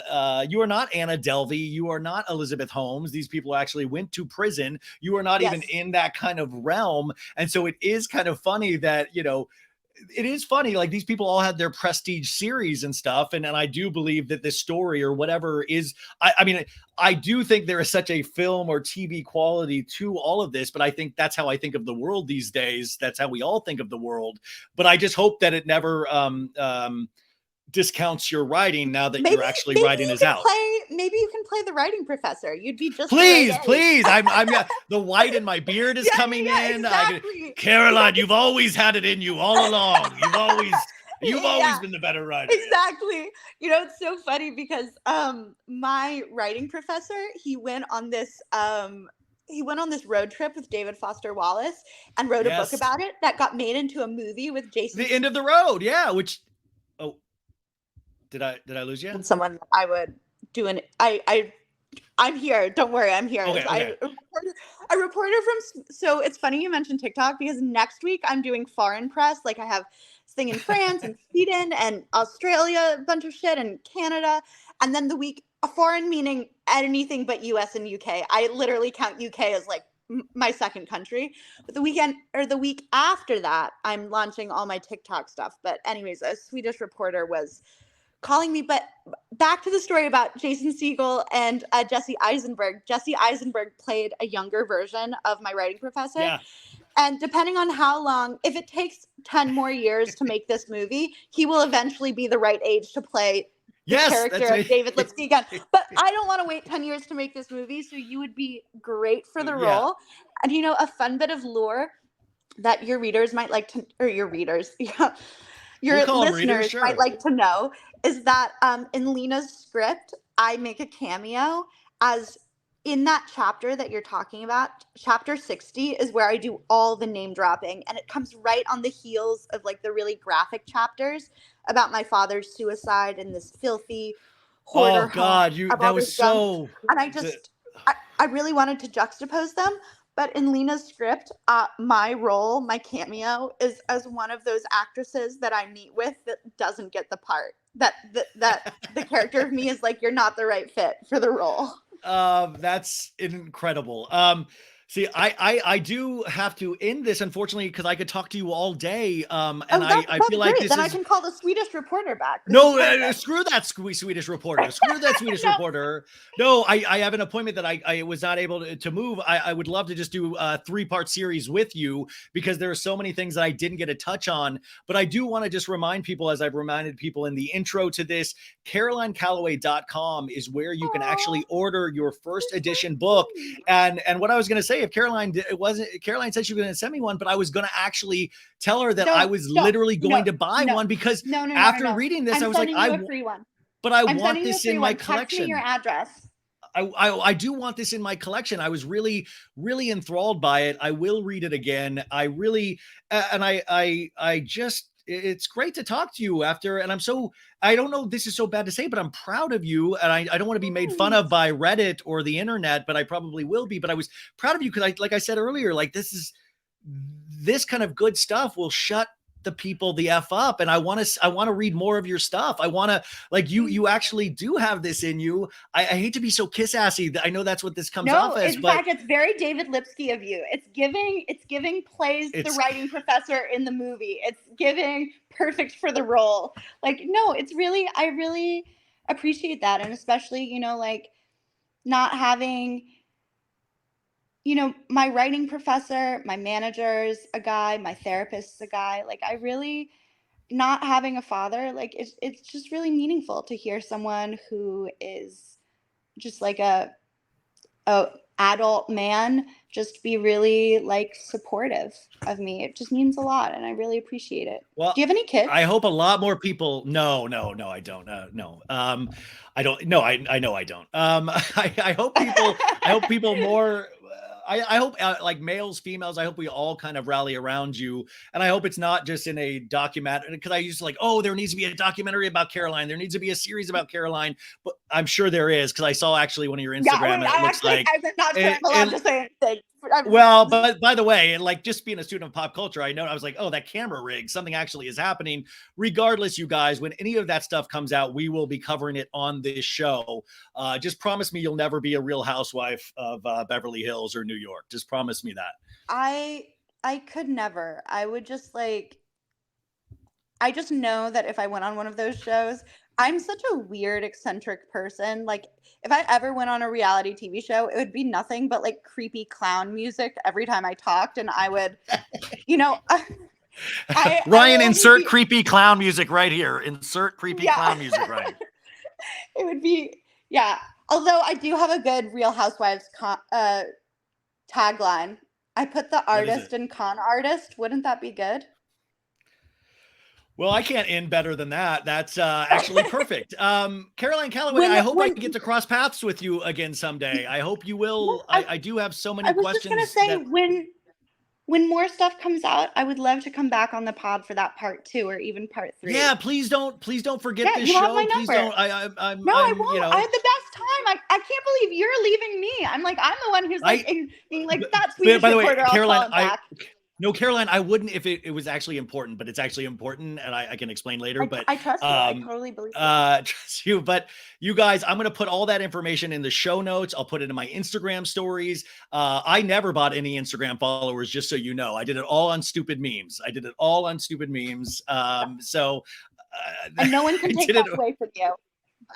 Delvey. You are not Elizabeth Holmes. These people actually went to prison. You are not even in that kind of realm. And so it is kind of funny that, it is funny. Like these people all had their prestige series and stuff. And I do believe that this story or whatever is, I mean, I do think there is such a film or TV quality to all of this, but I think that's how I think of the world these days. That's how we all think of the world. But I just hope that it never, discounts your writing now that you're actually writing this out. Maybe you can play the writing professor. You'd be just please. I'm the white in my beard is coming in. Exactly. Caroline, you've always had it in you all along. You've always been the better writer. Exactly. It's so funny because my writing professor, he went on this road trip with David Foster Wallace and wrote a book about it that got made into a movie with Jason. The End of the Road, yeah. Which, did I lose you? Someone I would do I'm here. Don't worry, I'm here. Okay. A reporter from. So it's funny you mentioned TikTok because next week I'm doing foreign press. Like I have this thing in France and Sweden and Australia, a bunch of shit, and Canada, and then the week a foreign meaning anything but US and UK. I literally count UK as like my second country. But the week after that, I'm launching all my TikTok stuff. But anyways, a Swedish reporter was calling me. But back to the story about Jason Segel and Jesse Eisenberg. Jesse Eisenberg played a younger version of my writing professor. Yeah. And depending on how long, if it takes 10 more years to make this movie, he will eventually be the right age to play the character of David Lipsky again. But I don't want to wait 10 years to make this movie, so you would be great for the role. And a fun bit of lore that your readers might like to, or your readers, your listeners might like to know is that in Lena's script, I make a cameo as in that chapter that you're talking about. Chapter 60 is where I do all the name dropping, and it comes right on the heels of like the really graphic chapters about my father's suicide and this filthy hoarder home. Oh God, that was so. And I really wanted to juxtapose them. But in Lena's script, my role, my cameo, is as one of those actresses that I meet with that doesn't get the part. That the character of me is like, you're not the right fit for the role. That's incredible. See, I do have to end this, unfortunately, because I could talk to you all day. And that's I feel like great. this Then is I can call the Swedish reporter back. screw that Swedish reporter. Screw that Swedish No. reporter. No, I have an appointment that I was not able to move. I would love to just do a 3-part series with you because there are so many things that I didn't get a touch on. But I do want to just remind people, as I've reminded people in the intro to this, CarolineCalloway.com is where you can actually order your first edition book. And what I was going to say, if Caroline said she was going to send me one, but I was going to actually tell her that I was literally going to buy one because after reading this, I was like, a free one. But I want this in my collection. Text me your address. I do want this in my collection. I was really, really enthralled by it. I will read it again. I really, and I just, it's great to talk to you after. And I don't know, this is so bad to say, but I'm proud of you. And I don't want to be made fun of by Reddit or the internet, but I probably will be. But I was proud of you because like I said earlier, like this kind of good stuff will shut the people the F up. And I want to read more of your stuff. I want to, like, you actually do have this in you. I hate to be so kiss assy. I know that's what this comes off as. In fact, it's very David Lipsky of you. It's giving plays the writing professor in the movie. It's giving perfect for the role. Like, no, it's really, I really appreciate that. And especially, like not having, my writing professor, my manager's a guy, my therapist's a guy. Like, I really, not having a father, like it's just really meaningful to hear someone who is just like a adult man just be really like supportive of me. It just means a lot, and I really appreciate it. Well, do you have any kids? I hope a lot more people. No, I don't. No, I don't. No, I know I don't. I hope people. I hope people more. I hope like males, females, I hope we all kind of rally around you. And I hope it's not just in a documentary, because I used to like, oh, there needs to be a documentary about Caroline. There needs to be a series about Caroline. But I'm sure there is, because I saw actually one of your Instagram. Yeah, I'm not allowed to say anything. Well, but by the way, like just being a student of pop culture, I was like, oh, that camera rig, something actually is happening. Regardless, you guys, when any of that stuff comes out, we will be covering it on this show. Just promise me you'll never be a Real Housewife of Beverly Hills or New York. Just promise me that. I could never. I would just like, I just know that if I went on one of those shows, I'm such a weird, eccentric person. Like, if I ever went on a reality TV show, it would be nothing but like creepy clown music every time I talked. And I would, Ryan, insert creepy clown music right here. Insert creepy clown music, Ryan. It would be, yeah. Although I do have a good Real Housewives tagline. I put the artist and con artist. Wouldn't that be good? Well, I can't end better than that. That's actually perfect. Caroline Calloway, I hope I can get to cross paths with you again someday. I hope you will. I do have so many questions. I was just going to say, when more stuff comes out, I would love to come back on the pod for that part 2 or even part 3. Yeah, please don't forget this show. Have my please number. don't. I won't. I had the best time. I can't believe you're leaving me. I'm the one who's like being like that Swedish reporter. Caroline, No, Caroline, I wouldn't if it was actually important, but it's actually important, and I can explain later. But I trust you. I totally believe you. Trust you. But you guys, I'm going to put all that information in the show notes. I'll put it in my Instagram stories. I never bought any Instagram followers, just so you know. I did it all on stupid memes. So and no one can take that away from you.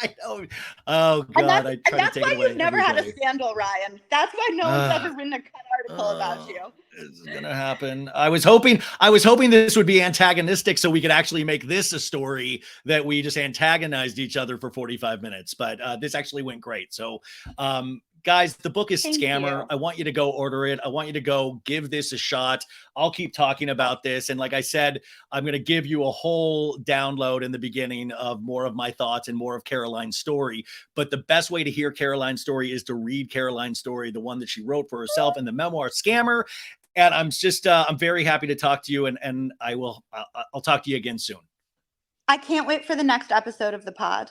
I know. Oh God! And that's why you've never had a scandal, Ryan. That's why no one's ever written a cut article about you. This is gonna happen. I was hoping this would be antagonistic, so we could actually make this a story that we just antagonized each other for 45 minutes. But this actually went great. So, guys, the book is Scammer. I want you to go order it. I want you to go give this a shot. I'll keep talking about this. And like I said, I'm going to give you a whole download in the beginning of more of my thoughts and more of Caroline's story. But the best way to hear Caroline's story is to read Caroline's story, the one that she wrote for herself in the memoir Scammer. And I'm just, I'm very happy to talk to you. And I'll talk to you again soon. I can't wait for the next episode of the pod.